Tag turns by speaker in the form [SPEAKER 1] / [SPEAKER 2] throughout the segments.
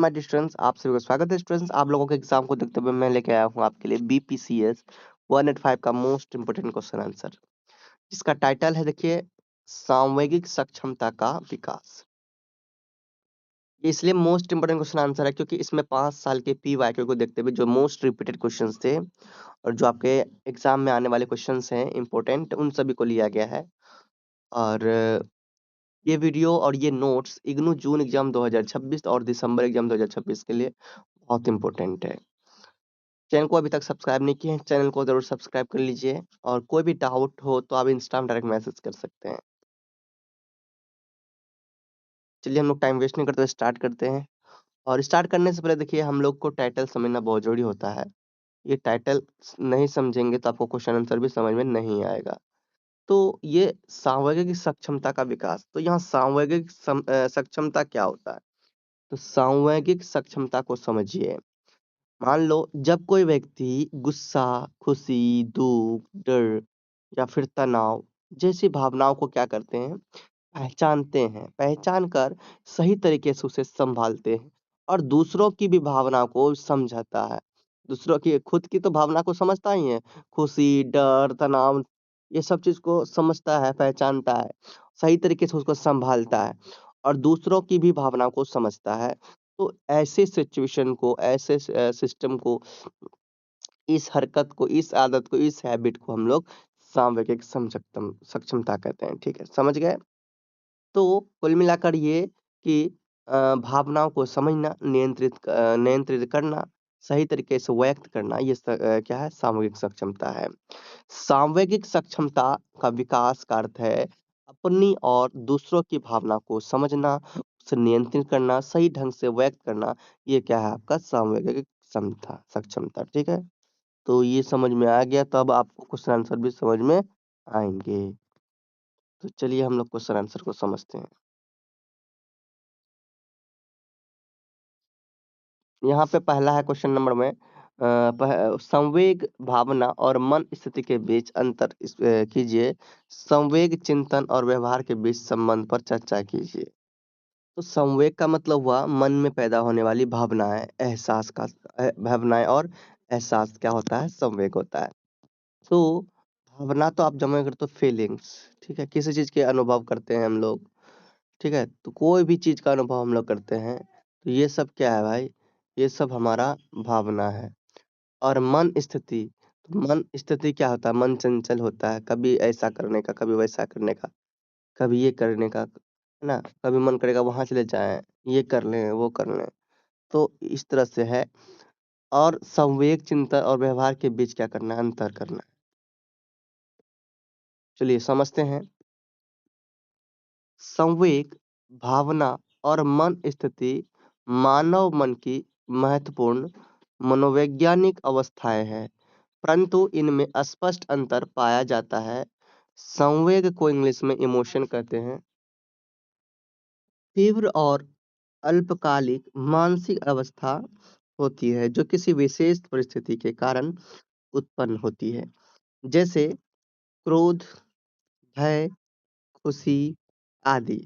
[SPEAKER 1] My dear students, आप सभी का स्वागत है। स्टूडेंट्स, आप लोगों के एग्जाम को देखते हुए मैं लेके आया हूँ आपके लिए बीपीसीएस 185 का मोस्ट इंपोर्टेंट क्वेश्चन आंसर, जिसका टाइटल है, देखिए, सांवेगिक सक्षमता का विकास। ये इसलिए मोस्ट इंपोर्टेंट क्वेश्चन आंसर है क्योंकि इसमें 5 साल के पीवाईक्यू को देखते हुए जो मोस्ट रिपीटेड क्वेश्चंस थे और जो आपके एग्जाम में आने वाले क्वेश्चंस हैं इंपॉर्टेंट, उन सभी को लिया गया है। और ये वीडियो और ये नोट्स इग्नू जून एग्जाम 2026 और दिसंबर एग्जाम 2026 के लिए बहुत इंपॉर्टेंट है। चैनल को अभी तक सब्सक्राइब नहीं किए हैं, चैनल को जरूर सब्सक्राइब कर लीजिए। और कोई भी डाउट हो तो आप इंस्टा में डायरेक्ट मैसेज कर सकते हैं। चलिए हम लोग टाइम वेस्ट नहीं करते हुए स्टार्ट करते हैं। और स्टार्ट करने से पहले देखिए, हम लोग को टाइटल समझना बहुत जरूरी होता है। ये टाइटल नहीं समझेंगे तो आपको क्वेश्चन आंसर भी समझ में नहीं आएगा। तो ये सांवेगिक सक्षमता का विकास, तो यहाँ सांवेगिक सक्षमता क्या होता है? तो सांवेगिक सक्षमता को समझिए। मान लो जब कोई व्यक्ति गुस्सा, खुशी, दुख, डर या फिर तनाव जैसी भावनाओं को क्या करते हैं, पहचानते हैं, पहचान कर सही तरीके से उसे संभालते हैं और दूसरों की भी भावना को समझता है। दूसरों की, खुद की तो भावना को समझता ही है, खुशी, डर, तनाव, ये सब चीज को समझता है, पहचानता है, सही तरीके से उसको संभालता है और दूसरों की भी भावना को समझता है। तो ऐसे सिचुएशन को, ऐसे सिस्टम को, इस हरकत को, इस आदत को, इस हैबिट को हम लोग सांवेगिक सक्षमता कहते हैं। ठीक है, समझ गए? तो कुल मिलाकर ये कि भावनाओं को समझना, नियंत्रित करना, सही तरीके से व्यक्त करना, ये क्या है? सामूहिक सक्षमता है। सांवेगिक सक्षमता का विकास का अर्थ है अपनी और दूसरों की भावना को समझना, उसे नियंत्रित करना, सही ढंग से व्यक्त करना। ये क्या है? आपका सांवेगिक क्षमता, सक्षमता। ठीक है, तो ये समझ में आ गया, तो अब आपको क्वेश्चन आंसर भी समझ में आएंगे। तो चलिए हम लोग क्वेश्चन आंसर को समझते हैं। यहाँ पे पहला है क्वेश्चन नंबर में, संवेग, भावना और मन स्थिति के बीच अंतर कीजिए। संवेग, चिंतन और व्यवहार के बीच संबंध पर चर्चा कीजिए। तो संवेग का मतलब हुआ मन में पैदा होने वाली भावनाएं, एहसास का, भावनाएं और एहसास क्या होता है? संवेग होता है। तो भावना तो आप जमा करते हो फीलिंग्स, ठीक है, किसी चीज के अनुभव करते हैं हम लोग। ठीक है, तो कोई भी चीज का अनुभव हम लोग करते हैं, तो ये सब क्या है भाई? ये सब हमारा भावना है। और मन स्थिति, तो मन स्थिति क्या होता है? मन चंचल होता है, कभी ऐसा करने का, कभी वैसा करने का, कभी ये करने का, है ना, कभी मन करेगा वहां चले जाएं, ये कर लें, वो कर लें। तो इस तरह से है। और संवेग, चिंतन और व्यवहार के बीच क्या करना है? अंतर करना है। चलिए समझते हैं। संवेग, भावना और मन स्थिति मानव मन की महत्वपूर्ण मनोवैज्ञानिक अवस्थाएं हैं, परंतु इनमें स्पष्ट अंतर पाया जाता है। संवेग को इंग्लिश में इमोशन कहते हैं। तीव्र और अल्पकालिक मानसिक अवस्था होती है जो किसी विशेष परिस्थिति के कारण उत्पन्न होती है, जैसे क्रोध, भय, खुशी आदि।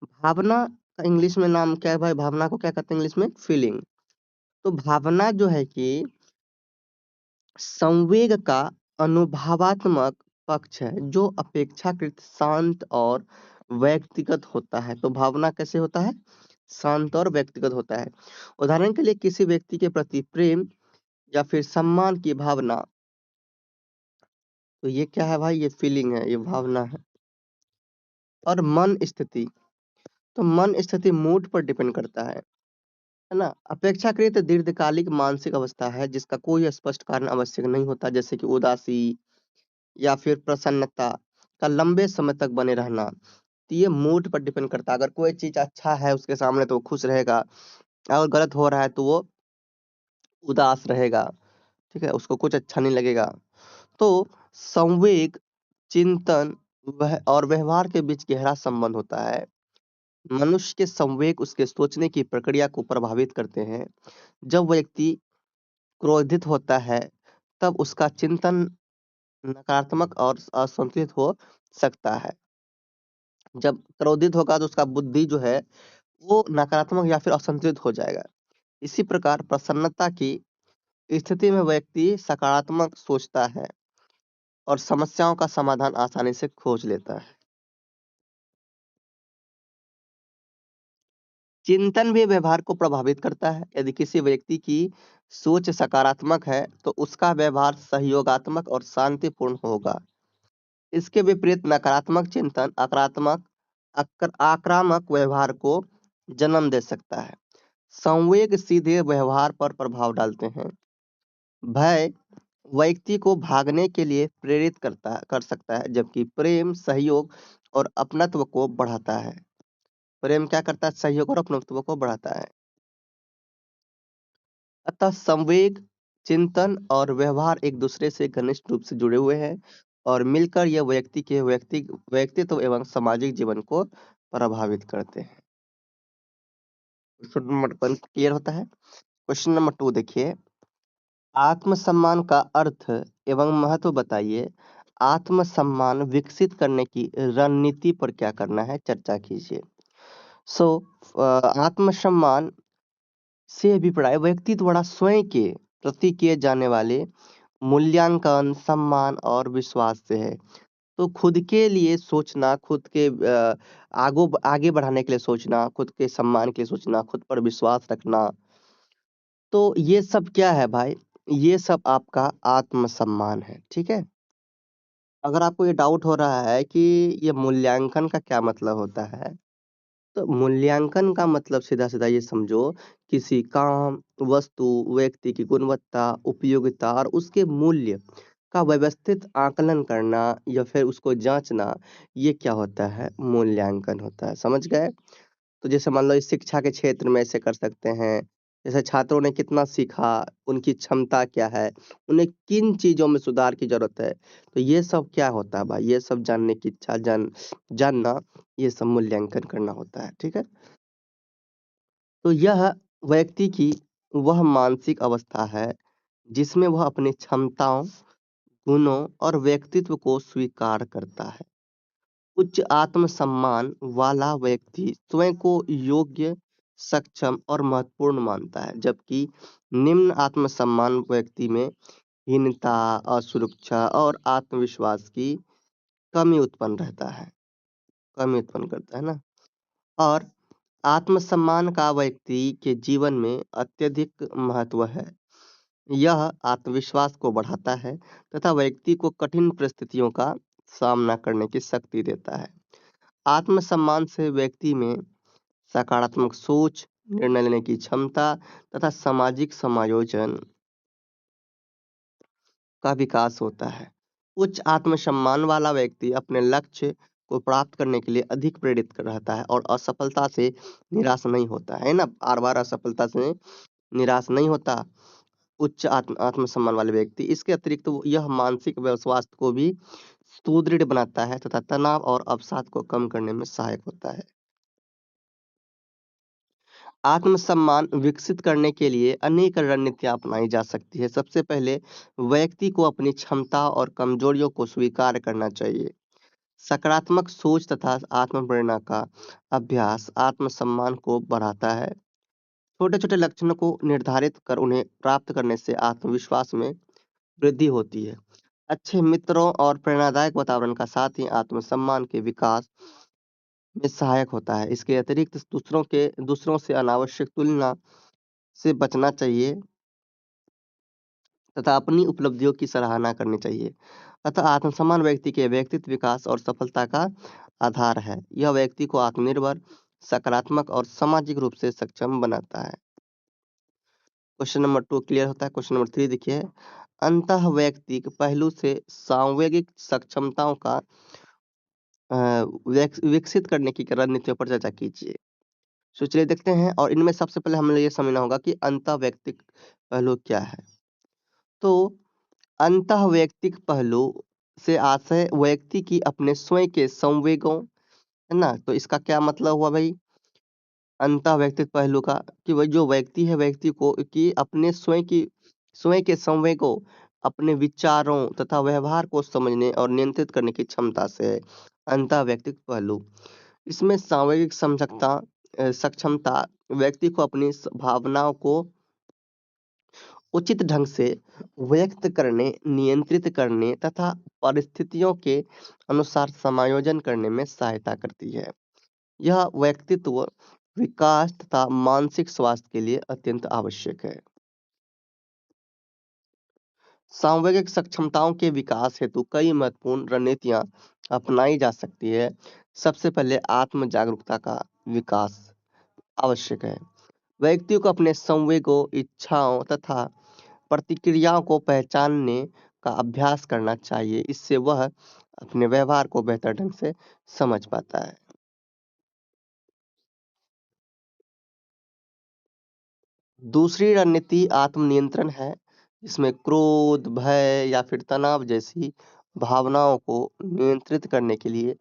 [SPEAKER 1] भावना का इंग्लिश में नाम क्या है भाई? भावना को क्या कहते हैं इंग्लिश में? फीलिंग। तो भावना जो है कि संवेग का अनुभवात्मक पक्ष है जो अपेक्षाकृत शांत और व्यक्तिगत होता है। तो भावना कैसे होता है? शांत और व्यक्तिगत होता है। उदाहरण के लिए किसी व्यक्ति के प्रति प्रेम या फिर सम्मान की भावना, तो ये क्या है भाई? ये फीलिंग है, ये भावना है। और मन स्थिति, तो मन स्थिति मूड पर डिपेंड करता है ना। अपेक्षाकृत दीर्घकालिक मानसिक अवस्था है जिसका कोई स्पष्ट कारण आवश्यक नहीं होता, जैसे कि उदासी या फिर प्रसन्नता का लंबे समय तक बने रहना। तो ये मूड पर डिपेंड करता है। अगर कोई चीज अच्छा है उसके सामने तो वो खुश रहेगा, अगर गलत हो रहा है तो वो उदास रहेगा। ठीक है, उसको कुछ अच्छा नहीं लगेगा। तो संवेग, चिंतन और व्यवहार के बीच गहरा संबंध होता है। मनुष्य के संवेग उसके सोचने की प्रक्रिया को प्रभावित करते हैं। जब व्यक्ति क्रोधित होता है तब उसका चिंतन नकारात्मक और असंतुलित हो सकता है। जब क्रोधित होगा तो उसका बुद्धि जो है वो नकारात्मक या फिर असंतुलित हो जाएगा। इसी प्रकार प्रसन्नता की स्थिति में व्यक्ति सकारात्मक सोचता है और समस्याओं का समाधान आसानी से खोज लेता है। चिंतन भी व्यवहार को प्रभावित करता है। यदि किसी व्यक्ति की सोच सकारात्मक है, तो उसका व्यवहार सहयोगात्मक और शांतिपूर्ण होगा। इसके विपरीत नकारात्मक चिंतन आक्रामक व्यवहार को जन्म दे सकता है। संवेग सीधे व्यवहार पर प्रभाव डालते हैं। भय व्यक्ति को भागने के लिए प्रेरित कर सकता है, जबकि प्रेम सहयोग और अपनत्व को बढ़ाता है। प्रेम क्या करता है? सहयोग और अपनत्व को बढ़ाता है। अतः संवेग, चिंतन और व्यवहार एक दूसरे से घनिष्ठ रूप से जुड़े हुए हैं और मिलकर यह व्यक्ति के व्यक्तित्व एवं सामाजिक जीवन को प्रभावित करते हैं। क्वेश्चन नंबर 1 क्लियर होता है। क्वेश्चन नंबर 2 देखिए, आत्मसम्मान का अर्थ एवं महत्व बताइए। आत्मसम्मान विकसित करने की रणनीति पर क्या करना है, चर्चा कीजिए। सो आत्मसम्मान से अभिप्राय व्यक्ति द्वारा स्वयं के प्रति किए जाने वाले मूल्यांकन, सम्मान और विश्वास से है। तो खुद के लिए सोचना, खुद के आगे बढ़ाने के लिए सोचना, खुद के सम्मान के लिए सोचना, खुद पर विश्वास रखना, तो ये सब क्या है भाई? ये सब आपका आत्मसम्मान है, ठीक है? अगर आपको ये डाउट हो रहा है कि ये मूल्यांकन का क्या मतलब होता है, तो मूल्यांकन का मतलब सीधा-सीधा ये समझो, किसी काम, वस्तु, व्यक्ति की गुणवत्ता, उपयोगिता और उसके मूल्य का व्यवस्थित आकलन करना या फिर उसको जाँचना, ये क्या होता है? मूल्यांकन होता है। समझ गए? तो जैसे मान लो इस शिक्षा के क्षेत्र में ऐसे कर सकते हैं, जैसे छात्रों ने कितना सीखा, उनकी क्षमता क्या है, उन्हें किन चीज़ों में सुधार की ज़रूरत है। तो ये सब क्या होता है भाई? ये सब जानने की इच्छा जानना, ये सब मूल्यांकन करना होता है, ठीक है? तो यह व्यक्ति की वह मानसिक अवस्था है, जिसमें वह अपनी क्षमताओं, गुणों और व्यक्तित्व को स्वीकार करता है। उच्च आत्मसम्मान वाला व्यक्ति स्वयं को योग्य, सक्षम और महत्वपूर्ण मानता है, जबकि निम्न आत्मसम्मान व्यक्ति में हीनता, असुरक्षा और आत्मविश्वास की कमी उत्पन्न रहता है, कमी उत्पन्न करता है ना? और आत्मसम्मान का व्यक्ति के जीवन में अत्यधिक महत्व है। यह आत्मविश्वास को बढ़ाता है तथा व्यक्ति को कठिन परिस्थितियों का सामना करने की शक्ति देता है। आत्मसम्मान से व्यक्ति में सकारात्मक सोच, निर्णय लेने की क्षमता तथा सामाजिक समायोजन का विकास होता है। उच्च आत्मसम्मान वाला व्यक्ति अपने लक्ष्य को प्राप्त करने के लिए अधिक प्रेरित रहता है और असफलता से निराश नहीं होता है ना? बार-बार असफलता से निराश नहीं होता उच्च आत्मसम्मान वाले व्यक्ति। इसके अतिरिक्त वो यह मानसिक स्वास्थ्य को भी सुदृढ़ बनाता है तथा तनाव और अवसाद को कम करने में सहायक होता है। आत्मसम्मान विकसित करने के लिए अनेक रणनीतियाँ अपनाई जा सकती है। सबसे पहले व्यक्ति को अपनी क्षमता और कमजोरियों को स्वीकार करना चाहिए। सकारात्मक सोच तथा आत्म-प्रेरणा का अभ्यास आत्मसम्मान को बढ़ाता है। छोटे-छोटे लक्ष्यों को निर्धारित कर उन्हें प्राप्त करने से आत्मविश्वास में वृद्धि होती है। अच्छे मित्रों और प्रेरणादायक वातावरण का साथ ही आत्मसम्मान के विकास में सहायक होता है। इसके अतिरिक्त दूसरों से अनावश्यक तुलना से बचना चाहिए तथा अपनी उपलब्धियों की सराहना करनी चाहिए। अतः आत्मसम्मान व्यक्ति के व्यक्तित्व विकास और सफलता का आधार है। यह व्यक्ति को आत्मनिर्भर, सकारात्मक और सामाजिक रूप से सक्षम बनाता है। क्वेश्चन नंबर 2 क्लियर होता है। क्वेश्चन नंबर 3 देखिए, अंतःवैयक्तिक पहलू से सांवेगिक सक्षमताओं का विकसित करने की रणनीतियों पर चर्चा कीजिए। तो चलिए देखते हैं और इनमें सबसे पहले हमें ये समझना होगा कि अंतःवैयक्तिक पहलू क्या है। तो अंतःवैयक्तिक पहलू से आशय व्यक्ति की अपने स्वयं के संवेगों, है ना? तो इसका क्या मतलब हुआ भाई? अंतःवैयक्तिक पहलू का कि वह जो व्यक्ति है, व्यक्ति को कि अपने स्वयं के संवेगों, अपने विचारों तथा व्यवहार को समझने और नियंत्रित करने की क्षमता से है अंतःवैयक्तिक पहलू। इसमें सामयिक समझकता, सक्षमता व्यक्ति को अपनी भावनाओं को उचित ढंग से व्यक्त करने, नियंत्रित करने तथा परिस्थितियों के अनुसार समायोजन करने में सहायता करती है। यह व्यक्तित्व विकास तथा मानसिक स्वास्थ्य के लिए अत्यंत आवश्यक है। सांवेगिक सक्षमताओं के विकास हेतु कई महत्वपूर्ण रणनीतियां अपनाई जा सकती है। सबसे पहले आत्म जागरूकता का विकास आवश्यक है। व्यक्ति को अपने संवेगों, इच्छाओं तथा प्रतिक्रियाओं को पहचानने का अभ्यास करना चाहिए। इससे वह अपने व्यवहार को बेहतर ढंग से समझ पाता है। दूसरी रणनीति आत्मनियंत्रण है, इसमें क्रोध, भय या फिर तनाव जैसी भावनाओं को नियंत्रित करने के लिए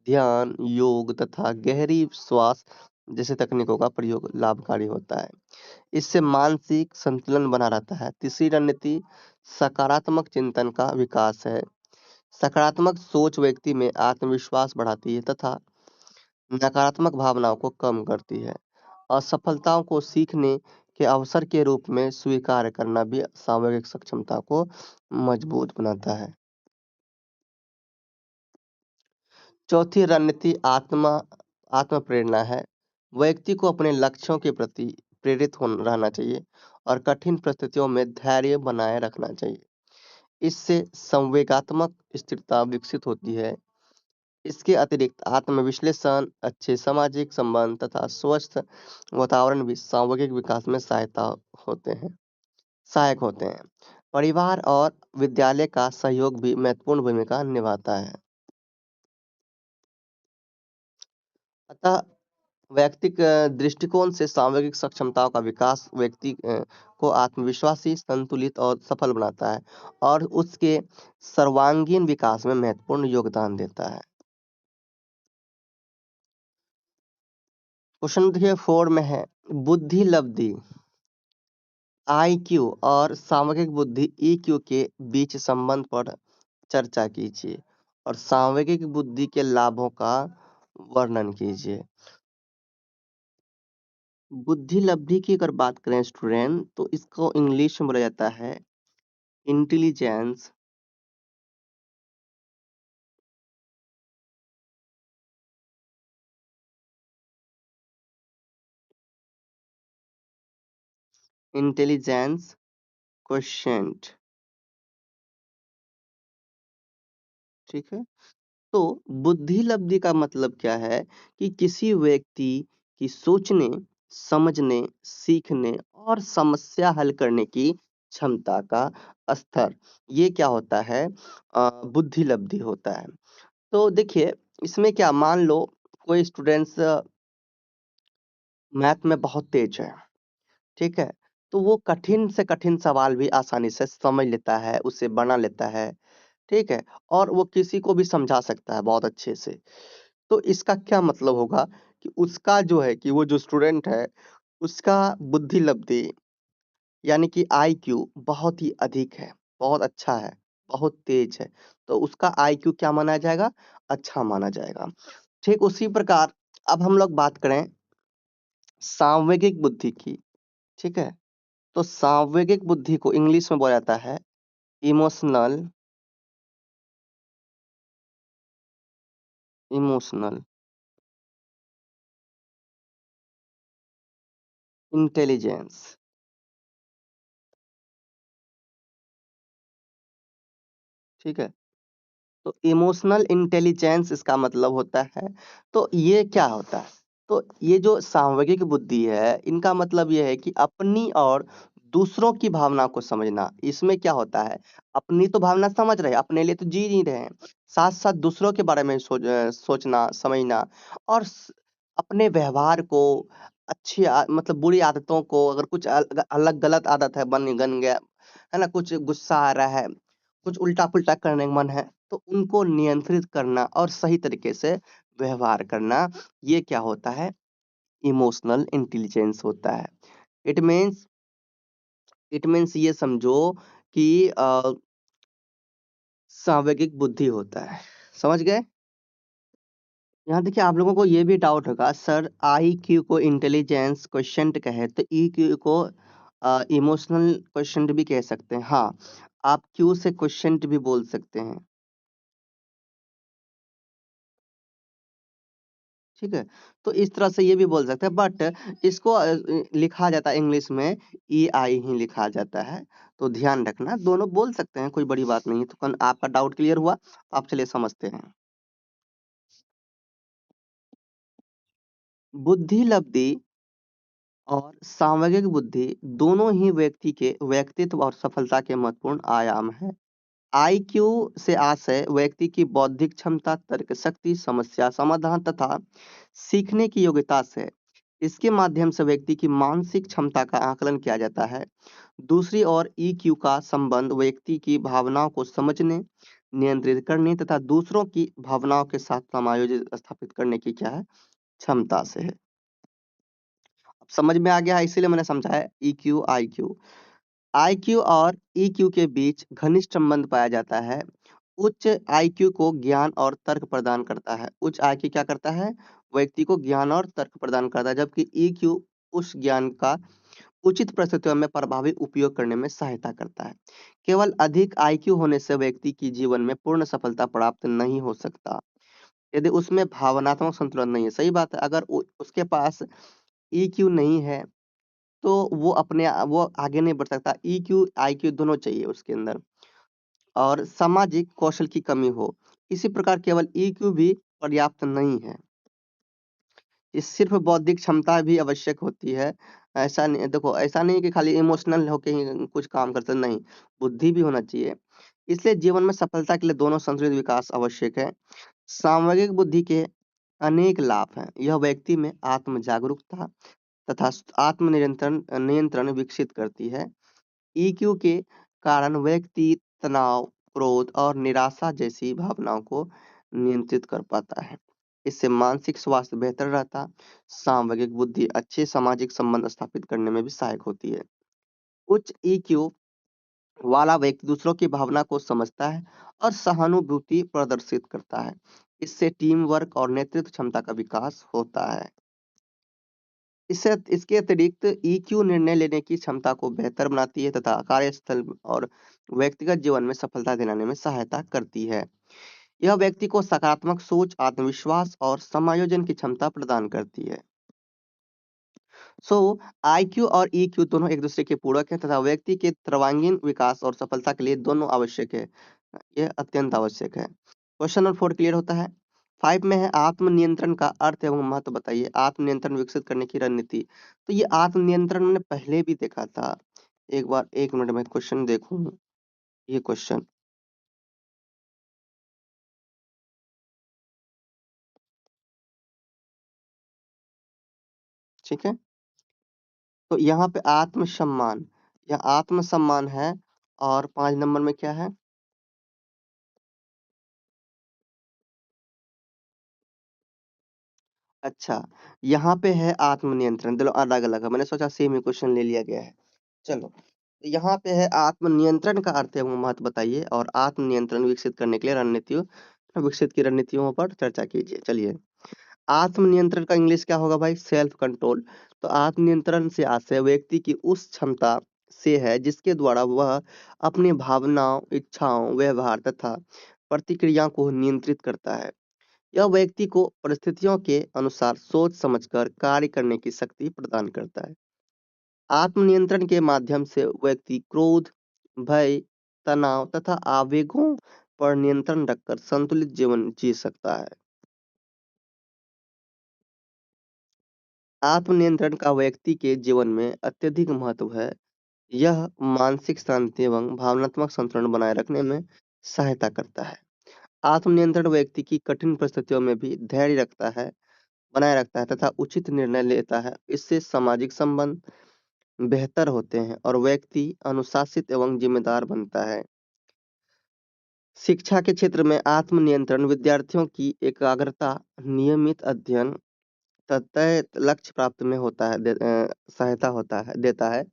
[SPEAKER 1] ध्यान, योग तथा गहरी श्वास जैसे तकनीकों का प्रयोग लाभकारी होता है। इससे मानसिक संतुलन बना रहता है। तीसरी रणनीति सकारात्मक चिंतन का विकास है। सकारात्मक सोच व्यक्ति में आत्मविश्वास बढ़ाती है तथा नकारात्मक भावनाओं को कम करती है। असफलताओं को सीखने के अवसर के रूप में स्वीकार करना भी सामूहिक सक्षमता को मजबूत बनाता है। चौथी रणनीति आत्म प्रेरणा है। व्यक्ति को अपने लक्ष्यों के प्रति प्रेरित हो रहना चाहिए और कठिन परिस्थितियों में धैर्य बनाए रखना चाहिए। इससे संवेगात्मक स्थिरता विकसित होती है। इसके अतिरिक्त आत्मविश्लेषण, अच्छे सामाजिक संबंध तथा स्वस्थ वातावरण भी सामूहिक विकास में होते हैं सहायक होते हैं। परिवार और विद्यालय का सहयोग भी महत्वपूर्ण भूमिका निभाता है। अतः वैयक्तिक दृष्टिकोण से सामूहिक सक्षमताओं का विकास व्यक्ति को आत्मविश्वासी, संतुलित और सफल बनाता है और उसके सर्वांगीण विकास में महत्वपूर्ण योगदान देता है। क्वेश्चन देखिए 4 में है, बुद्धि लब्धि आईक्यू और सामूहिक बुद्धि ईक्यू के बीच संबंध पर चर्चा कीजिए और सामूहिक बुद्धि के लाभों का वर्णन कीजिए। बुद्धि लब्धि की अगर बात करें स्टूडेंट, तो इसको इंग्लिश में बोला जाता है इंटेलिजेंस। Intelligence quotient. ठीक है। तो बुद्धि लब्धि का मतलब क्या है कि किसी व्यक्ति की सोचने, समझने, सीखने और समस्या हल करने की क्षमता का स्तर, ये क्या होता है? बुद्धि लब्धि होता है। तो देखिए, इसमें क्या, मान लो कोई स्टूडेंट्स मैथ में बहुत तेज है, ठीक है? तो वो कठिन से कठिन सवाल भी आसानी से समझ लेता है, उसे बना लेता है, ठीक है? और वो किसी को भी समझा सकता है बहुत अच्छे से। तो इसका क्या मतलब होगा कि उसका जो है कि वो जो स्टूडेंट है, उसका बुद्धि लब्धि यानी कि आईक्यू बहुत ही अधिक है, बहुत अच्छा है, बहुत तेज है। तो उसका आईक्यू क्या माना जाएगा? अच्छा माना जाएगा। ठीक उसी प्रकार अब हम लोग बात करें सांवेगिक बुद्धि की, ठीक है? तो सांवेगिक बुद्धि को इंग्लिश में बोला जाता है इमोशनल इमोशनल इंटेलिजेंस, ठीक है? तो इमोशनल इंटेलिजेंस इसका मतलब होता है। तो ये क्या होता है? तो ये जो सांवेगिक बुद्धि है, इनका मतलब ये है कि अपनी और दूसरों की भावना को समझना। इसमें क्या होता है? अपनी तो भावना समझ रहे हैं, अपने लिए तो जी नहीं रहे हैं, साथ साथ दूसरों के बारे में सोचना, समझना और अपने व्यवहार को, मतलब बुरी आदतों को, अगर कुछ अलग गलत आदत है, बन गन गया है ना, कुछ गुस्सा आ रहा है, कुछ उल्टा-पुल्टा करने का मन है, तो उनको नियंत्रित करना और सही तरीके से व्यवहार करना, ये क्या होता है? इमोशनल इंटेलिजेंस होता है। इट मीन्स इट मीन्स ये समझो कि सांवेगिक बुद्धि होता है। समझ गए? यहाँ देखिए आप लोगों को ये भी डाउट होगा सर आईक्यू को इंटेलिजेंस क्वेश्चंट कहे तो ईक्यू को इमोशनल क्वेश्चंट भी कह सकते हैं। हाँ, आप क्यू से क्वेश्चंट भी बोल सकते हैं। ठीक है? तो इस तरह से ये भी बोल सकते हैं बट इसको लिखा जाता है इंग्लिश में ईआई ही लिखा जाता है। तो ध्यान रखना दोनों बोल सकते हैं, कोई बड़ी बात नहीं है। तो कन आपका डाउट क्लियर हुआ? आप चलिए समझते हैं। बुद्धि लब्धि और सामग्रिक बुद्धि दोनों ही व्यक्ति के व्यक्तित्व और सफलता के महत्वपूर्ण आयाम हैं। आईक्यू से आशय व्यक्ति की बौद्धिक क्षमता, तर्क शक्ति, समस्या समाधान तथा सीखने की योग्यता से। इसके माध्यम से व्यक्ति की मानसिक क्षमता का आकलन किया जाता है। दूसरी ओर ईक्यू का संबंध व्यक्ति की भावनाओं को समझने, नियंत्रित करने तथा दूसरों की भावनाओं के साथ समायोजित स्थापित करने की क्या है क्षमता से है। अब समझ में आ गया है इसीलिए मैंने समझाया ईक्यू आईक्यू। आईक्यू और ईक्यू के बीच घनिष्ठ संबंध पाया जाता है। उच्च आईक्यू को ज्ञान और तर्क प्रदान करता है। उच्च आईक्यू क्या करता है? व्यक्ति को ज्ञान और तर्क प्रदान करता है, जबकि ईक्यू उस ज्ञान का उचित परिस्थितियों में प्रभावी उपयोग करने में सहायता करता है। केवल अधिक आईक्यू होने से व्यक्ति की जीवन में पूर्ण सफलता प्राप्त नहीं हो सकता। यदि उसमें भावनात्मक संतुलन नहीं है, सही बात है, अगर उसके पास ईक्यू नहीं है तो वो वो आगे नहीं बढ़ सकता। ईक्यू, आईक्यू दोनों चाहिए उसके अंदर और सामाजिक कौशल की कमी हो। इसी प्रकार केवल ईक्यू भी पर्याप्त नहीं है। ये सिर्फ बौद्धिक क्षमता भी आवश्यक होती है। ऐसा नहीं देखो ऐसा नहीं है कि खाली इमोशनल होके ही कुछ काम करते नहीं, बुद्धि भी होना चाहिए। इसलिए जीवन में सफलता के लिए दोनों संतुलित विकास आवश्यक है। सामूहिक बुद्धि के अनेक लाभ हैं। यह व्यक्ति में आत्म जागरूकता तथा आत्म नियंत्रण नियंत्रण विकसित करती है। ईक्यू के कारण व्यक्ति तनाव, क्रोध और निराशा जैसी भावनाओं को नियंत्रित कर पाता है। इससे मानसिक स्वास्थ्य बेहतर रहता। सामूहिक बुद्धि अच्छे सामाजिक संबंध स्थापित करने में भी सहायक होती है। उच्च ईक्यू वाला व्यक्ति दूसरों की भावना को समझता है और सहानुभूति प्रदर्शित करता है। इससे टीम वर्क और नेतृत्व क्षमता का विकास होता है। इससे इसके अतिरिक्त ईक्यू निर्णय लेने की क्षमता को बेहतर बनाती है तथा कार्यस्थल और व्यक्तिगत जीवन में सफलता दिलाने में सहायता करती है। यह व्यक्ति को सकारात्मक सोच, आत्मविश्वास और समायोजन की क्षमता प्रदान करती है। सो आईक्यू और ईक्यू दोनों एक दूसरे के पूरक हैं तथा व्यक्ति के सर्वांगीण विकास और सफलता के लिए दोनों आवश्यक है। यह अत्यंत आवश्यक है। क्वेश्चन नंबर 4 क्लियर होता है। 5 में है आत्मनियंत्रण का अर्थ एवं महत्व बताइए। आत्मनियंत्रण विकसित करने की रणनीति। तो ये आत्मनियंत्रण मैंने पहले भी देखा था। एक बार 1 मिनट में क्वेश्चन देखूं। ये क्वेश्चन ठीक है। तो यहाँ पे आत्मसम्मान या आत्मसम्मान है और 5 नंबर में क्या है? अच्छा, यहाँ पे है आत्मनियंत्रण, दोनों अलग-अलग है। मैंने सोचा सेम ही क्वेश्चन ले लिया गया है। चलो, तो यहाँ पे है आत्मनियंत्रण का अर्थ एवं महत्व बताइए और आत्मनियंत्रण विकसित करने के लिए रणनीतियों विकसित की रणनीतियों पर चर्चा कीजिए। चलिए, आत्मनियंत्रण का इंग्लिश क्या होगा भाई? Self control. तो आत्मनियंत्रण से आशय व्यक्ति की उस क्षमता से है जिसके द्वारा वह अपनी भावनाओं, इच्छाओं, व्यवहार तथा प्रतिक्रिया को नियंत्रित करता है। यह व्यक्ति को परिस्थितियों के अनुसार सोच समझकर कार्य करने की शक्ति प्रदान करता है। आत्मनियंत्रण के माध्यम से व्यक्ति क्रोध, भय, तनाव तथा आवेगों पर नियंत्रण रखकर संतुलित जीवन जी सकता है। आत्मनियंत्रण का व्यक्ति के जीवन में अत्यधिक महत्व है। यह मानसिक शांति एवं भावनात्मक संतुलन बनाए रखने में सहायता करता है। आत्मनियंत्रण व्यक्ति की कठिन परिस्थितियों में भी धैर्य बनाए रखता है तथा उचित निर्णय लेता है। इससे सामाजिक संबंध बेहतर होते हैं और व्यक्ति अनुशासित एवं जिम्मेदार बनता है। शिक्षा के क्षेत्र में आत्मनियंत्रण विद्यार्थियों की एकाग्रता, नियमित अध्ययन तय लक्ष्य प्राप्त में सहायता देता है।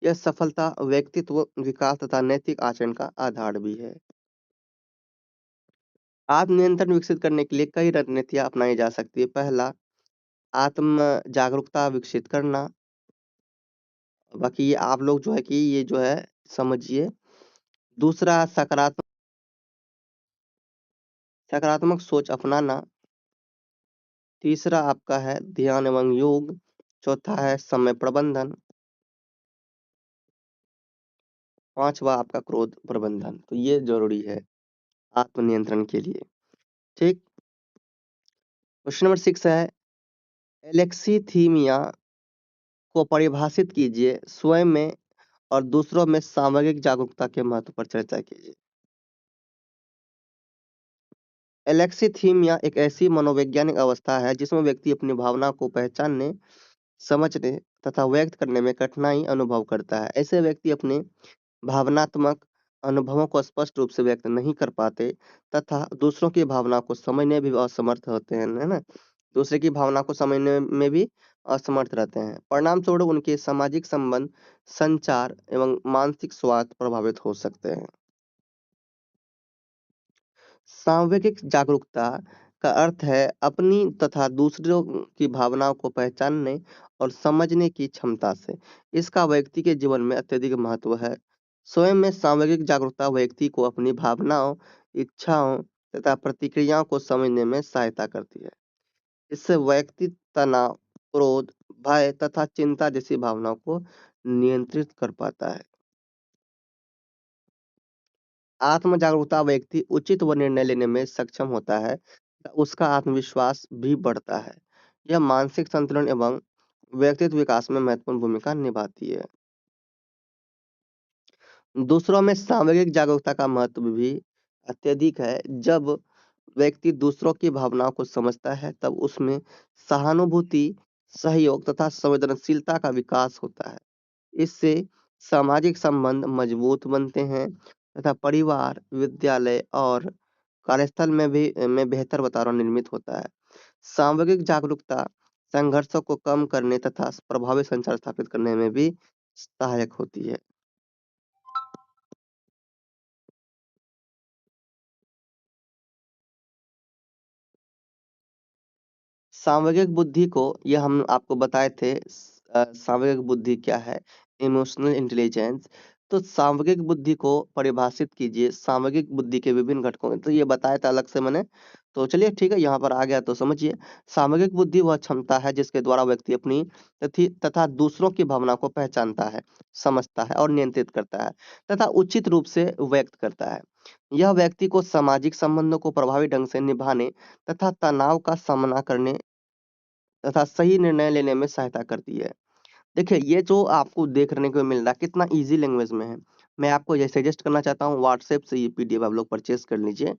[SPEAKER 1] यह सफलता, व्यक्तित्व विकास तथा नैतिक आचरण का आधार भी है। आत्मनियंत्रण विकसित करने के लिए कई रणनीतियाँ अपनाई जा सकती है। पहला, आत्म जागरूकता विकसित करना। बाकी ये आप लोग जो है कि ये जो है समझिए। दूसरा, सकारात्मक सोच अपनाना। तीसरा आपका है ध्यान एवं योग। चौथा है समय प्रबंधन। पाँचवा आपका क्रोध प्रबंधन। तो ये ज़रूरी है आत्मनियंत्रण के लिए। ठीक? क्वेश्चन नंबर 6 है, एलेक्सीथीमिया को परिभाषित कीजिए, स्वयं में और दूसरों में सामाजिक जागरूकता के महत्व पर चर्चा कीजिए। एलेक्सीथीमिया एक ऐसी मनोवैज्ञानिक अवस्था है जिसमें व्यक्ति अपनी भावना को पहचानने, समझने तथा व्यक्त करने में कठिनाई अनुभव करता है। ऐसे व्यक्ति अपने भावनात्मक अनुभवों को स्पष्ट रूप से व्यक्त नहीं कर पाते तथा दूसरों की भावना को समझने भी असमर्थ होते हैं, है ना? दूसरे की भावना को समझने में भी असमर्थ रहते हैं। परिणाम स्वरूप उनके सामाजिक संबंध, संचार एवं मानसिक स्वास्थ्य प्रभावित हो सकते हैं। सामाजिक जागरूकता का अर्थ है अपनी तथा दूसरों की भावनाओं को पहचानने और समझने की क्षमता से। इसका व्यक्ति के जीवन में अत्यधिक महत्व है। स्वयं में सामाजिक जागरूकता व्यक्ति को अपनी भावनाओं, इच्छाओं तथा प्रतिक्रियाओं को समझने में सहायता करती है। इससे व्यक्ति तनाव, क्रोध, भय तथा चिंता जैसी भावनाओं को नियंत्रित कर पाता है। आत्म जागरूकता व्यक्ति उचित व निर्णय लेने में सक्षम होता है, उसका आत्मविश्वास भी बढ़ता है। यह मानसिक संतुलन एवं व्यक्तित्व विकास में महत्वपूर्ण भूमिका निभाती है। दूसरों में सामाजिक जागरूकता का महत्व भी अत्यधिक है। जब व्यक्ति दूसरों की भावनाओं को समझता है, तब उसमें सहानुभूति, सहयोग तथा संवेदनशीलता का विकास होता है। इससे सामाजिक संबंध मजबूत बनते हैं तथा परिवार, विद्यालय और कार्यस्थल में बेहतर वातावरण निर्मित होता है। सामाजिक जागरूकता संघर्षों को कम करने तथा प्रभावी संचार स्थापित करने में भी सहायक होती है। सामयिक बुद्धि को यह हम आपको बताए थे सामयिक बुद्धि क्या है? Emotional intelligence. तो सामयिक बुद्धि को परिभाषित कीजिए, सामयिक बुद्धि के विभिन्न घटकों तो ये बताया था अलग से मैंने। तो चलिए ठीक है, यहाँ पर आ गया तो समझिए। सामयिक बुद्धि वह क्षमता है जिसके द्वारा व्यक्ति अपनी तथी तथा दूसरों की भावना को पहचानता है, समझता है और नियंत्रित करता है तथा उचित रूप से व्यक्त करता है। यह व्यक्ति को सामाजिक संबंधों को प्रभावी ढंग से निभाने तथा तनाव का सामना करने तथा सही निर्णय लेने में सहायता करती है। देखिए, ये जो आपको देखने को मिल रहा है, कितना ईज़ी लैंग्वेज में है। मैं आपको ये सजेस्ट करना चाहता हूँ, व्हाट्सएप से ये पीडीएफ आप लोग परचेज़ कर लीजिए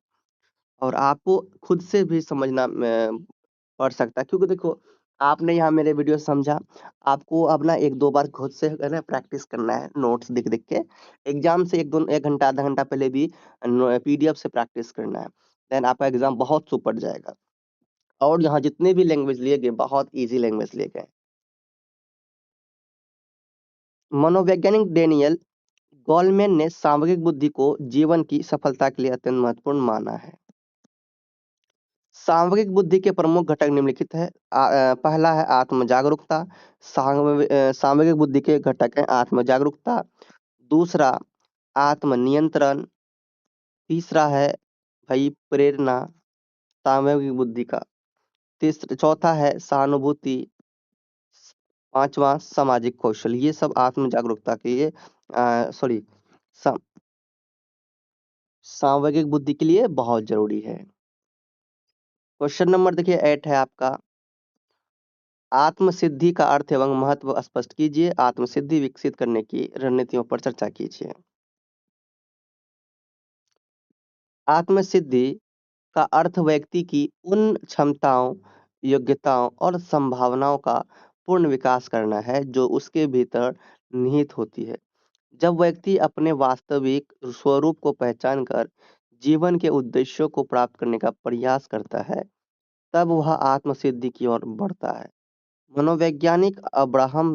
[SPEAKER 1] और आपको खुद से भी समझना पड़ सकता है क्योंकि देखो, आपने यहाँ मेरे वीडियो समझा, आपको अब ना 1-2 बार खुद से है ना प्रैक्टिस करना है नोट्स देख-देख के। एग्ज़ाम से 1 घंटा, आधा घंटा पहले भी पीडीएफ से प्रैक्टिस करना है। देन आपका एग्ज़ाम बहुत सुपर जाएगा और यहाँ जितने भी लैंग्वेज लिए गए, बहुत ईज़ी लैंग्वेज लिए गए। मनोवैज्ञानिक डेनियल गोलमैन ने सामरिक बुद्धि को जीवन की सफलता के लिए अत्यंत महत्वपूर्ण माना है। सामरिक बुद्धि के प्रमुख घटक निम्नलिखित है। पहला है आत्म जागरूकता। सामरिक बुद्धि के घटक हैं आत्म जागरूकता। दूसरा, आत्म नियंत्रण। तीसरा है भई प्रेरणा सामरिक बुद्धि का। चौथा है सहानुभूति। पांचवा सामाजिक कौशल। ये सब आत्म जागरूकता के लिए सॉरी सामरिक बुद्धि के लिए बहुत जरूरी है। क्वेश्चन नंबर देखिए 8 है आपका, आत्म सिद्धि का अर्थ एवं महत्व स्पष्ट कीजिए। आत्म सिद्धि विकसित करने की रणनीतियों पर चर्चा कीजिए। आत्म सिद्धि का अर्थ व्यक्ति की उन क्षमताओं, योग्यताओं और संभावनाओं का पूर्ण विकास करना है जो उसके भीतर निहित होती है। जब व्यक्ति अपने वास्तविक स्वरूप को पहचान कर जीवन के उद्देश्यों को प्राप्त करने का प्रयास करता है, तब वह आत्मसिद्धि की ओर बढ़ता है। मनोवैज्ञानिक अब्राहम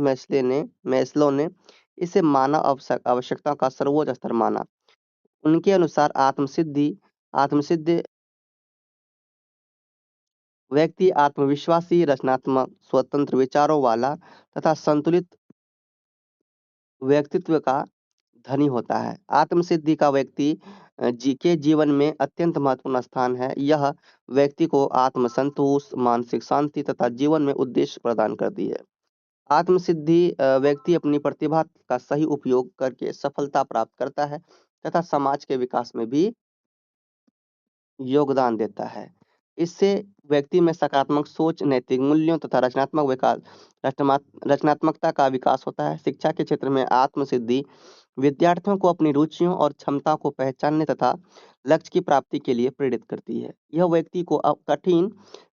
[SPEAKER 1] मैस्लो ने इसे मानव आवश्यकता का सर्वोच्च स्तर माना। उनके अनुसार आत्मसिद्धि व्यक्ति आत्मविश्वासी, रचनात्मक, स्वतंत्र विचारों वाला तथा संतुलित व्यक्तित्व का धनी होता है। आत्मसिद्धि का व्यक्ति के जीवन में अत्यंत महत्वपूर्ण स्थान है। यह व्यक्ति को आत्मसंतोष, मानसिक शांति तथा जीवन में उद्देश्य प्रदान करती है। आत्मसिद्धि व्यक्ति अपनी प्रतिभा का सही उपयोग करके सफलता प्राप्त करता है तथा समाज के विकास में भी योगदान देता है। इससे व्यक्ति में सकारात्मक सोच, नैतिक मूल्यों तथा रचनात्मकता का विकास होता है। शिक्षा के क्षेत्र में आत्मसिद्धि विद्यार्थियों को अपनी रुचियों और क्षमता को पहचानने तथा लक्ष्य की प्राप्ति के लिए प्रेरित करती है। यह व्यक्ति को कठिन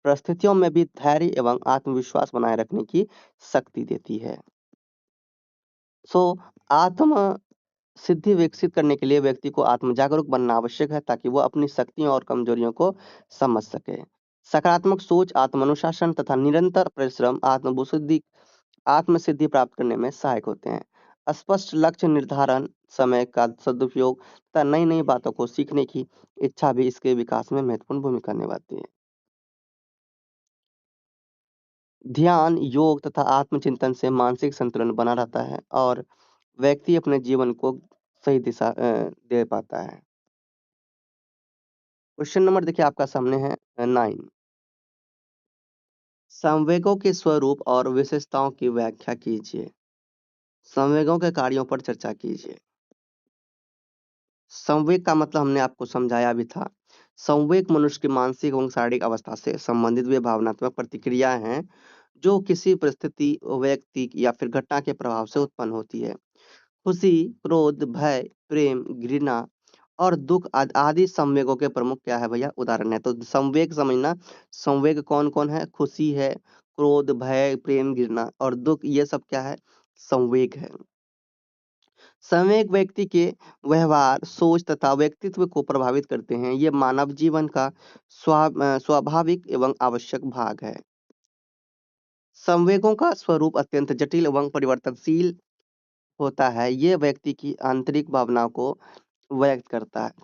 [SPEAKER 1] परिस्थितियों में भी धैर्य एवं आत्मविश्वास बनाए रखने की शक्ति देती है। आत्म सिद्धि विकसित करने के लिए व्यक्ति को आत्म जागरूक बनना आवश्यक है ताकि वह अपनी शक्तियों और कमजोरियों को समझ सके। सकारात्मक सोच, आत्मानुशासन तथा निरंतर परिश्रम आत्मसिद्धि प्राप्त करने में सहायक होते हैं। स्पष्ट लक्ष्य निर्धारण, समय का सदुपयोग तथा नई नई बातों को सीखने की इच्छा भी इसके विकास में महत्वपूर्ण भूमिका निभाती है। ध्यान, योग तथा आत्मचिंतन से मानसिक संतुलन बना रहता है और व्यक्ति अपने जीवन को सही दिशा दे पाता है। क्वेश्चन नंबर देखिए आपका सामने है 9। संवेगों के स्वरूप और विशेषताओं की व्याख्या कीजिए। संवेगों के कार्यों पर चर्चा कीजिए। संवेग का मतलब हमने आपको समझाया भी था। संवेग मनुष्य की मानसिक एवं शारीरिक अवस्था से संबंधित वे भावनात्मक प्रतिक्रियाएं हैं जो किसी परिस्थिति, व्यक्ति या फिर घटना के प्रभाव से उत्पन्न होती है। खुशी, क्रोध, भय, प्रेम, घृणा और दुख आदि संवेगों के प्रमुख क्या है भैया उदाहरण है। तो संवेग समझना, संवेग कौन कौन है? खुशी है, क्रोध, भय, प्रेम, घृणा और दुख, ये सब क्या है? संवेग है। संवेग व्यक्ति के व्यवहार, सोच तथा व्यक्तित्व को प्रभावित करते हैं। ये मानव जीवन का स्वाभाविक एवं आवश्यक भाग है। संवेगों का स्वरूप अत्यंत जटिल एवं परिवर्तनशील होता है। ये व्यक्ति की आंतरिक भावनाओं को व्यक्त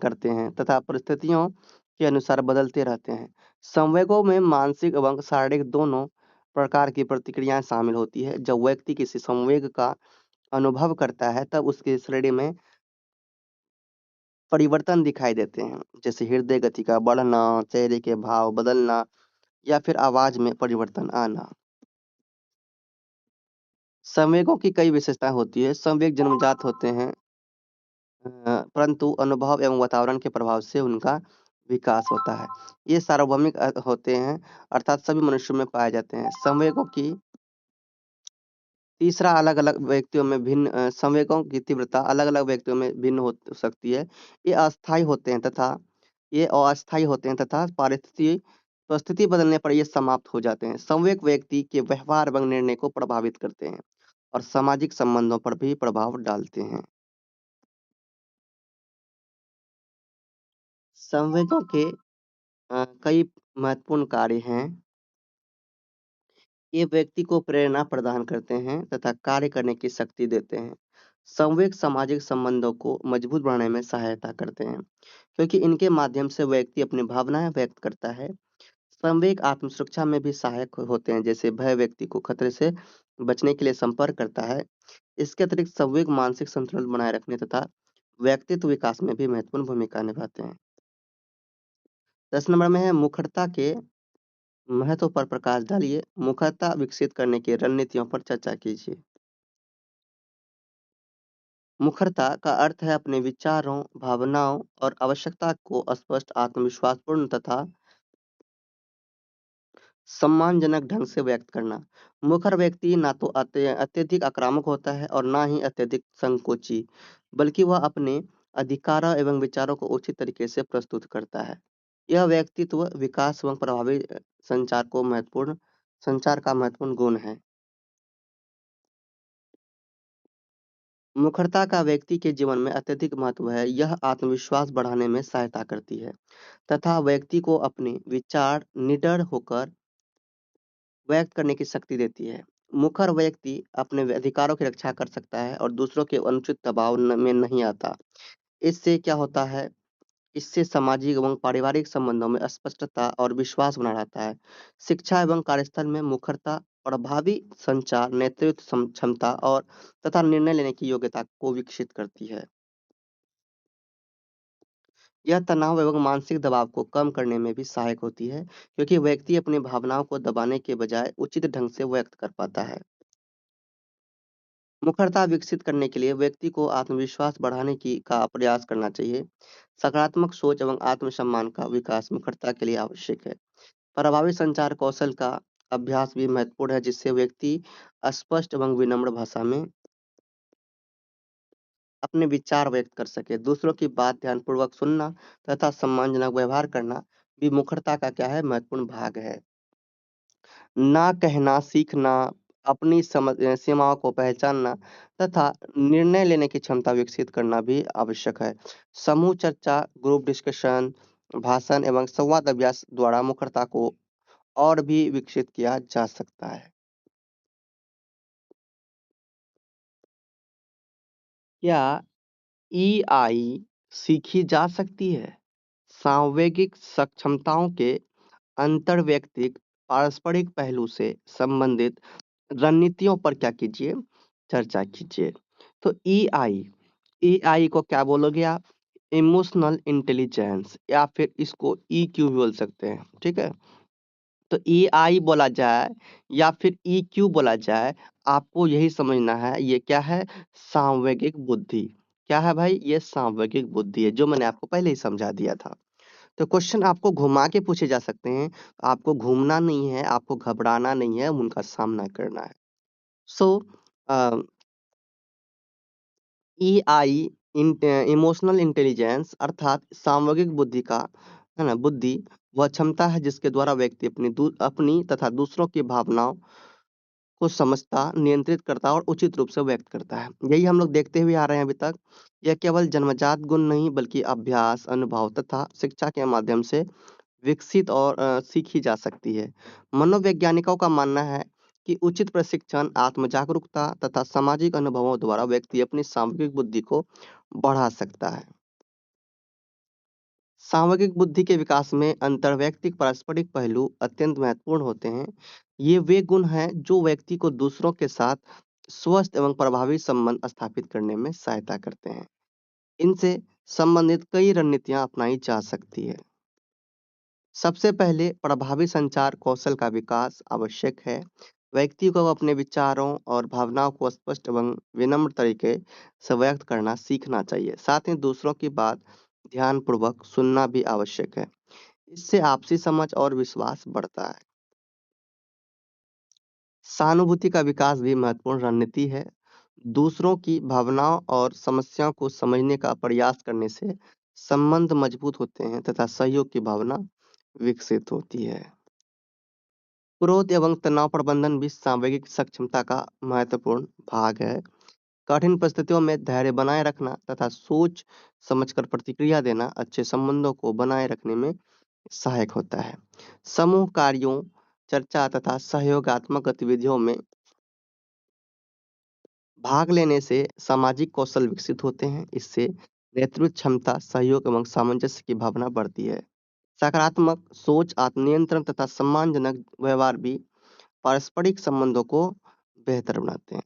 [SPEAKER 1] करते हैं तथा परिस्थितियों के अनुसार बदलते रहते हैं। संवेगों में मानसिक एवं शारीरिक दोनों प्रकार की प्रतिक्रियाएं शामिल होती है। जब व्यक्ति किसी संवेग का अनुभव करता है तब उसके शरीर में परिवर्तन दिखाई देते हैं, जैसे हृदय गति का बढ़ना, चेहरे के भाव बदलना या फिर आवाज में परिवर्तन आना। संवेगों की कई विशेषताएं होती है। संवेग जन्मजात होते हैं, परंतु अनुभव एवं वातावरण के प्रभाव से उनका विकास होता है। ये सार्वभौमिक होते हैं, अर्थात सभी मनुष्यों में पाए जाते हैं। संवेगों की तीसरा अलग-अलग व्यक्तियों में भिन्न संवेगों की तीव्रता अलग-अलग व्यक्तियों में भिन्न हो सकती है। ये अस्थायी होते हैं तथा ये अस्थायी होते हैं तथा परिस्थिति बदलने पर ये समाप्त हो जाते हैं। संवेग व्यक्ति के व्यवहार एवं निर्णय को प्रभावित करते हैं और सामाजिक संबंधों पर भी प्रभाव डालते हैं। संवेगों के कई महत्वपूर्ण कार्य हैं। ये व्यक्ति को प्रेरणा प्रदान करते हैं तथा कार्य करने की शक्ति देते हैं। संवेग सामाजिक संबंधों को मजबूत बनाने में सहायता करते हैं क्योंकि इनके माध्यम से व्यक्ति अपनी भावनाएं व्यक्त करता है। संवेग आत्मसुरक्षा में भी सहायक होते हैं, जैसे भय व्यक्ति को खतरे से बचने के लिए संपर्क करता है। इसके अतिरिक्त संवेग मानसिक संतुलन बनाए रखने तथा व्यक्तित्व विकास में भी महत्वपूर्ण भूमिका निभाते हैं। 10 नंबर में है मुखरता के महत्व पर प्रकाश डालिए। मुखरता विकसित करने की रणनीतियों पर चर्चा कीजिए। मुखरता का अर्थ है अपने विचारों, भावनाओं और आवश्यकता को स्पष्ट, आत्मविश्वासपूर्ण तथा सम्मानजनक ढंग से व्यक्त करना। मुखर व्यक्ति ना तो अत्यधिक आक्रामक होता है और ना ही अत्यधिक संकोची, बल्कि वह अपने अधिकारों एवं विचारों को उचित तरीके से प्रस्तुत करता है। यह व्यक्तित्व विकास एवं प्रभावी संचार का महत्वपूर्ण गुण है। मुखरता का व्यक्ति के जीवन में अत्यधिक महत्व है। यह आत्मविश्वास बढ़ाने में सहायता करती है तथा व्यक्ति को अपने विचार निडर होकर व्यक्त करने की शक्ति देती है। मुखर व्यक्ति अपने अधिकारों की रक्षा कर सकता है और दूसरों के अनुचित दबाव में नहीं आता। इससे क्या होता है इससे सामाजिक एवं पारिवारिक संबंधों में स्पष्टता और विश्वास बना रहता है। शिक्षा एवं कार्यस्थल में मुखरता, प्रभावी संचार, नेतृत्व क्षमता और तथा निर्णय लेने की योग्यता को विकसित करती है। यह तनाव एवं मानसिक दबाव को कम करने में भी सहायक होती है, क्योंकि व्यक्ति अपनी भावनाओं को दबाने के बजाय उचित ढंग से व्यक्त कर पाता है। मुखरता विकसित करने के लिए व्यक्ति को आत्मविश्वास बढ़ाने की का प्रयास करना चाहिए। सकारात्मक सोच एवं आत्मसम्मान का विकास मुखरता के लिए आवश्यक है। प्रभावी संचार कौशल का अभ्यास भी महत्वपूर्ण है, जिससे व्यक्ति स्पष्ट एवं विनम्र भाषा में अपने विचार व्यक्त कर सके। दूसरों की बात ध्यानपूर्वक सुनना तथा सम्मानजनक व्यवहार करना भी मुखरता का क्या है, महत्वपूर्ण भाग है। ना कहना सीखना, अपनी सीमाओं को पहचानना तथा निर्णय लेने की क्षमता विकसित करना भी आवश्यक है। समूह चर्चा, ग्रुप डिस्कशन, भाषण एवं संवाद अभ्यास द्वारा मुखरता को और भी विकसित किया जा सकता है। क्या ईआई सीखी जा सकती है? सांवेगिक सक्षमताओं के अंतर्वैयक्तिक पारस्परिक पहलू से संबंधित रणनीतियों पर क्या कीजिए, चर्चा कीजिए। तो ईआई को क्या बोलोगे आप? इमोशनल इंटेलिजेंस या फिर इसको ईक्यू भी बोल सकते हैं, ठीक है? तो ईआई बोला जाए या फिर ईक्यू बोला जाए, आपको यही समझना है, ये क्या है? सांवेगिक बुद्धि। क्या है भाई? ये सांवेगिक बुद्धि है, जो मैंने आपको पहले ही समझा दिया था। तो क्वेश्चन आपको घुमा के पूछे जा सकते हैं, आपको घूमना नहीं है, आपको घबराना नहीं है, उनका सामना करना है। सो अ, ईआई इमोशनल इंटेलिजेंस अर्थात सामग्रिक बुद्धि का है ना, बुद्धि वह क्षमता है जिसके द्वारा व्यक्ति अपनी तथा दूसरों की भावनाओं को समझता, नियंत्रित करता और उचित रूप से व्यक्त करता है। यही हम लोग देखते हुए आ रहे हैं अभी तक। यह केवल जन्मजात गुण नहीं बल्कि अभ्यास, अनुभव तथा शिक्षा के माध्यम से विकसित और सीखी जा सकती है। मनोवैज्ञानिकों का मानना है कि उचित प्रशिक्षण, आत्म जागरूकता तथा सामाजिक अनुभवों द्वारा व्यक्ति अपनी सामग्रिक बुद्धि को बढ़ा सकता है। सामग्रिक बुद्धि के विकास में अंतर्वैयक्तिक पारस्परिक पहलू अत्यंत महत्वपूर्ण होते हैं। ये वे गुण हैं जो व्यक्ति को दूसरों के साथ स्वस्थ एवं प्रभावी संबंध स्थापित करने में सहायता करते हैं। इनसे संबंधित कई रणनीतियां अपनाई जा सकती है। सबसे पहले प्रभावी संचार कौशल का विकास आवश्यक है। व्यक्ति को अपने विचारों और भावनाओं को स्पष्ट एवं विनम्र तरीके से व्यक्त करना सीखना चाहिए। साथ ही दूसरों की बात ध्यानपूर्वक सुनना भी आवश्यक है। इससे आपसी समझ और विश्वास बढ़ता है। सहानुभूति का विकास भी महत्वपूर्ण रणनीति है। दूसरों की भावनाओं और समस्याओं को समझने का प्रयास करने से संबंध मजबूत होते हैं तथा सहयोग की भावना विकसित होती है। क्रोध एवं तनाव प्रबंधन भी सामूहिक सक्षमता का महत्वपूर्ण भाग है। कठिन परिस्थितियों में धैर्य बनाए रखना तथा सोच समझकर प्रतिक्रिया देना अच्छे संबंधों को बनाए रखने में सहायक होता है। समूह कार्यों, चर्चा तथा सहयोगात्मक गतिविधियों में भाग लेने से सामाजिक कौशल विकसित होते हैं। इससे नेतृत्व क्षमता, सहयोग एवं सामंजस्य की भावना बढ़ती है। सकारात्मक सोच, आत्मनियंत्रण तथा सम्मानजनक व्यवहार भी पारस्परिक संबंधों को बेहतर बनाते हैं।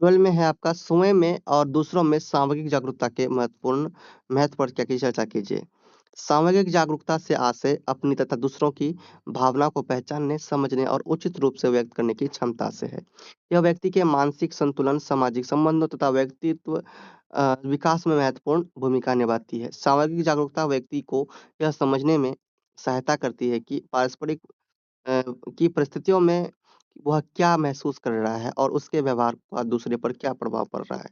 [SPEAKER 1] 12 में है आपका स्वयं में और दूसरों में सामाजिक जागरूकता के महत्व पर क्या की चर्चा कीजिए। सामाजिक जागरूकता से आशय अपनी तथा दूसरों की भावना को पहचानने, समझने और उचित रूप से व्यक्त करने की क्षमता से है। यह व्यक्ति के मानसिक संतुलन, सामाजिक संबंधों तथा व्यक्तित्व विकास में महत्वपूर्ण भूमिका निभाती है। सामाजिक जागरूकता व्यक्ति को यह समझने में सहायता करती है कि पारस्परिक अ, की परिस्थितियों में वह क्या महसूस कर रहा है और उसके व्यवहार का दूसरे पर क्या प्रभाव पड़ रहा है।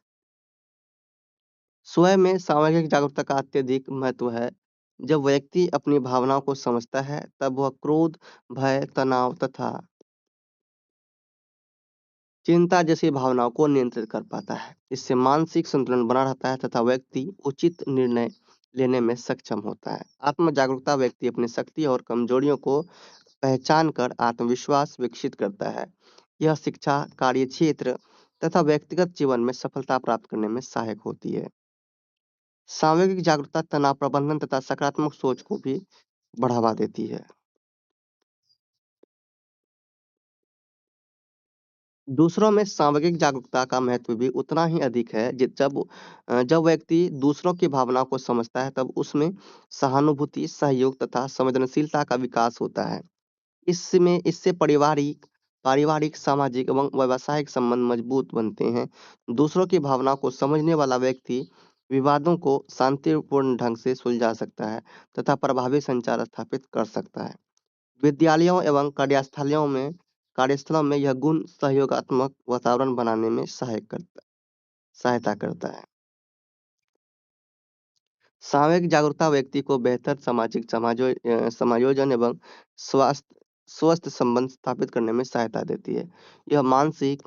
[SPEAKER 1] स्वयं में सामाजिक जागरूकता का अत्यधिक महत्व है। जब व्यक्ति अपनी भावनाओं को समझता है, तब वह क्रोध, भय, तनाव तथा चिंता जैसी भावनाओं को नियंत्रित कर पाता है। इससे मानसिक संतुलन बना रहता है तथा व्यक्ति उचित निर्णय लेने में सक्षम होता है। आत्म जागरूकता व्यक्ति अपनी शक्ति और कमजोरियों को पहचान कर आत्मविश्वास विकसित करता है। यह शिक्षा, कार्यक्षेत्र तथा व्यक्तिगत जीवन में सफलता प्राप्त करने में सहायक होती है। सामूहिक जागरूकता तनाव प्रबंधन तथा सकारात्मक सोच को भी बढ़ावा देती है। दूसरों में सामाजिक जागरूकता का महत्व भी उतना ही अधिक है जब व्यक्ति दूसरों की भावनाओं को समझता है तब उसमें सहानुभूति, सहयोग तथा संवेदनशीलता का विकास होता है। इससे पारिवारिक, सामाजिक एवं व्यावसायिक संबंध मजबूत बनते हैं। दूसरों की भावनाओं को समझने वाला व्यक्ति विवादों को शांतिपूर्ण ढंग से सुलझा सकता है तथा प्रभावी संचार स्थापित कर सकता है। विद्यालयों एवं कार्यस्थलों में यह गुण सहयोगात्मक वातावरण बनाने में सहायता करता है। सामूहिक जागरूकता व्यक्ति को बेहतर समायोजन एवं स्वास्थ्य स्वस्थ संबंध स्थापित करने में सहायता देती है। यह मानसिक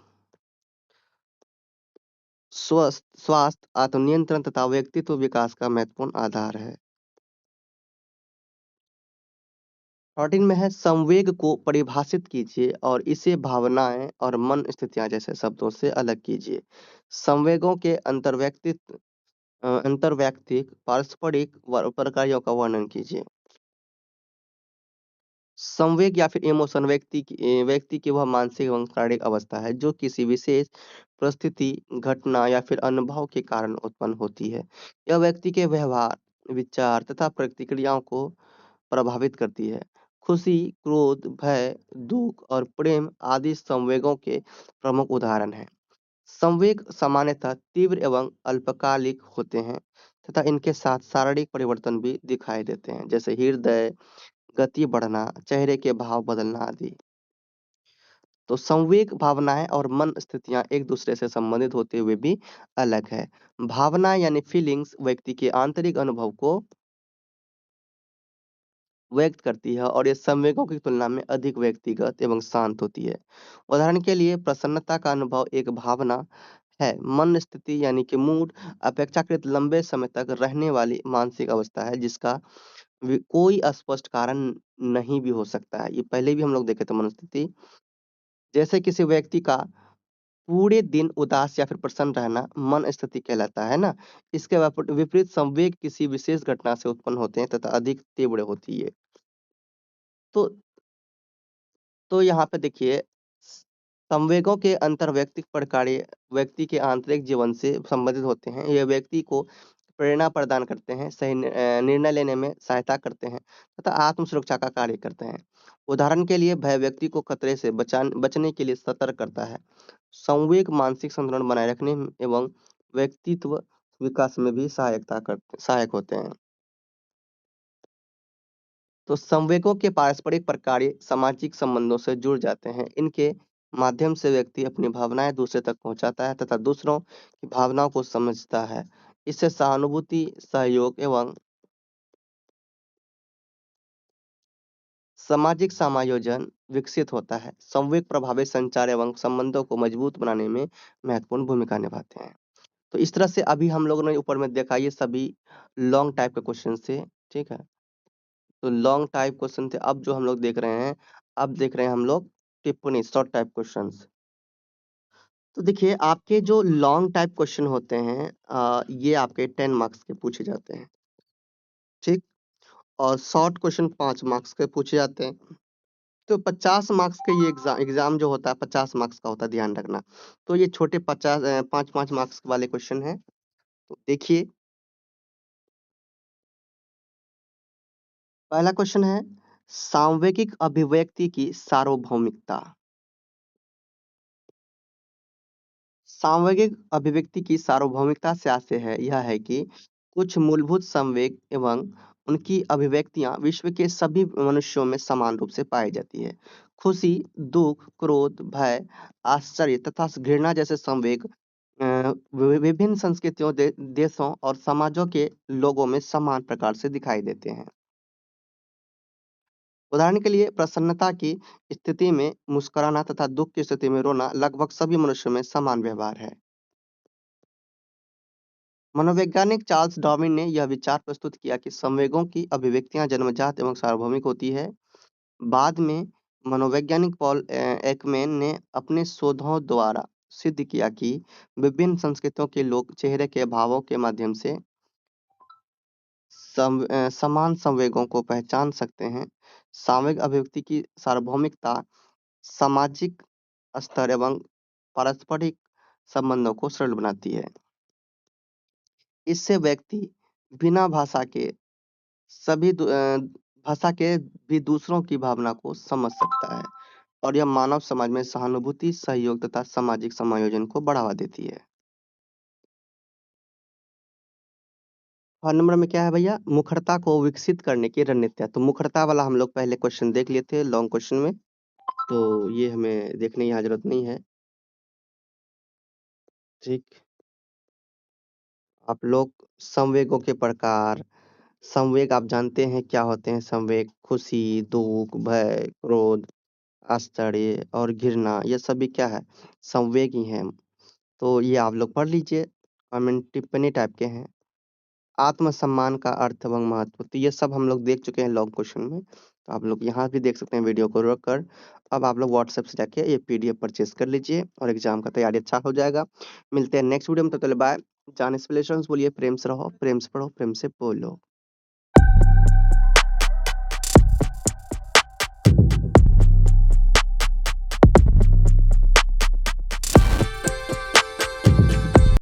[SPEAKER 1] स्वास्थ्य, आत्मनियंत्रण तथा व्यक्तित्व विकास का महत्वपूर्ण आधार है। 14 में है संवेग को परिभाषित कीजिए और इसे भावनाएं और मन स्थितियां जैसे शब्दों से अलग कीजिए। संवेगों के अंतर्वैयक्तिक, पारस्परिक प्रकारों का वर्णन कीजिए। संवेग या फिर इमोशन व्यक्ति की वह मानसिक एवं शारीरिक अवस्था है जो किसी विशेष परिस्थिति, घटना या फिर अनुभव के कारण उत्पन्न होती है। यह व्यक्ति के व्यवहार, विचार तथा प्रतिक्रियाओं को प्रभावित करती है। खुशी, क्रोध, भय, दुख और प्रेम आदि संवेगों के प्रमुख उदाहरण हैं। संवेग सामान्यतः तीव्र एवं अल्पकालिक होते हैं तथा इनके साथ शारीरिक परिवर्तन भी दिखाई देते हैं, जैसे हृदय गति बढ़ना, चेहरे के भाव बदलना आदि। तो संवेग, भावनाएं और मन स्थितियां एक दूसरे से संबंधित होते हुए भी अलग है। भावना यानी फीलिंग्स व्यक्ति के आंतरिक अनुभव को व्यक्त करती है और ये संवेगों की तुलना में अधिक व्यक्तिगत एवं शांत होती है। उदाहरण के लिए प्रसन्नता का अनुभव एक भावना है। मन स्थिति यानी कि मूड अपेक्षाकृत लंबे समय तक रहने वाली मानसिक अवस्था है जिसका कोई स्पष्ट कारण नहीं भी हो सकता है। ये पहले भी हम लोग देखे थे मनोस्थिति। जैसे किसी व्यक्ति का पूरे दिन उदास या फिर प्रसन्न रहना मन स्थिति कहलाता है ना। इसके विपरीत संवेग किसी विशेष घटना से उत्पन्न होते हैं तथा अधिक तीव्र होती है। तो यहाँ पे देखिए संवेगों के अंतर्वैयक्तिक प्रक्रिया व्यक्ति के आंतरिक जीवन से संबंधित होते हैं। ये व्यक्ति को प्रेरणा प्रदान करते हैं, सही निर्णय लेने में सहायता करते हैं तथा आत्म सुरक्षा का कार्य करते हैं। उदाहरण के लिए भय व्यक्ति को खतरे से बचने के लिए सतर्क करता है। संवेग मानसिक संतुलन बनाए रखने एवं व्यक्तित्व विकास में भी सहायक होते हैं। तो संवेगों के पारस्परिक प्रक्रिया सामाजिक संबंधों से जुड़ जाते हैं। इनके माध्यम से व्यक्ति अपनी भावनाएं दूसरे तक पहुंचाता है तथा दूसरों की भावनाओं को समझता है। इससे सहानुभूति, सहयोग एवं सामाजिक समायोजन विकसित होता है। संवेग प्रभावित संचार एवं संबंधों को मजबूत बनाने में महत्वपूर्ण भूमिका निभाते हैं। तो इस तरह से अभी हम लोगों ने ऊपर में देखा ये सभी लॉन्ग टाइप के क्वेश्चन थे, ठीक है। तो लॉन्ग टाइप क्वेश्चन थे। अब जो हम लोग देख रहे हैं, अब देख रहे हैं हम लोग टिप्पणी शॉर्ट टाइप क्वेश्चंस। तो देखिए आपके जो लॉन्ग टाइप क्वेश्चन होते हैं ये आपके 10 मार्क्स के पूछे जाते हैं, ठीक। और शॉर्ट क्वेश्चन 5 मार्क्स के पूछे जाते हैं। तो 50 मार्क्स का ये एग्जाम जो होता है 50 मार्क्स का होता है, ध्यान रखना। तो ये छोटे 5-5 मार्क्स वाले क्वेश्चन हैं। तो देखिए पहला क्वेश्चन है सांवेगिक अभिव्यक्ति की सार्वभौमिकता। सांवेगिक अभिव्यक्ति की सार्वभौमिकता से आशय है यह है कि कुछ मूलभूत संवेग एवं उनकी अभिव्यक्तियां विश्व के सभी मनुष्यों में समान रूप से पाई जाती है। खुशी, दुख, क्रोध, भय, आश्चर्य तथा घृणा जैसे संवेग विभिन्न संस्कृतियों, देशों और समाजों के लोगों में समान प्रकार से दिखाई देते हैं। उदाहरण के लिए प्रसन्नता की स्थिति में मुस्कुराना तथा दुख की स्थिति में रोना लगभग सभी मनुष्यों में समान व्यवहार है। मनोवैज्ञानिक चार्ल्स डार्विन ने यह विचार प्रस्तुत किया कि संवेगों की अभिव्यक्तियां जन्मजात एवं सार्वभौमिक होती है। बाद में मनोवैज्ञानिक पॉल एकमैन ने अपने शोधों द्वारा सिद्ध किया कि विभिन्न संस्कृतियों के लोग चेहरे के भावों के माध्यम से समान संवेगों को पहचान सकते हैं। सामूहिक अभिव्यक्ति की सार्वभौमिकता सामाजिक स्तर एवं पारस्परिक संबंधों को सरल बनाती है। इससे व्यक्ति बिना भाषा के भी दूसरों की भावना को समझ सकता है और यह मानव समाज में सहानुभूति, सहयोग तथा सामाजिक समायोजन को बढ़ावा देती है। और नंबर में क्या है भैया? मुखरता को विकसित करने की रणनीतियाँ। तो मुखरता वाला हम लोग पहले क्वेश्चन देख लिए थे लॉन्ग क्वेश्चन में, तो ये हमें देखने की यहाँ जरूरत नहीं है। ठीक, आप लोग संवेगों के प्रकार, संवेग आप जानते हैं क्या होते हैं? संवेग खुशी, दुःख, भय, क्रोध, आश्चर्य और घृणा, ये सभी क्या है? संवेग ही हैं। तो ये आप लोग पढ़ लीजिए, कमेंट टिप्पणी टाइप के हैं। आत्मसम्मान का अर्थ एवं महत्व, तो ये सब हम लोग देख चुके हैं लॉन्ग क्वेश्चन में, तो आप लोग यहाँ भी देख सकते हैं वीडियो को रोक कर। अब आप लोग व्हाट्सएप से जाके ये पीडीएफ परचेज कर लीजिए और एग्जाम का तैयारी अच्छा हो जाएगा। मिलते हैं नेक्स्ट वीडियो में, तो चले बाय। जाने से पहले बोलिए, प्रेम से रहो, प्रेम से पढ़ो, प्रेम से बोलो।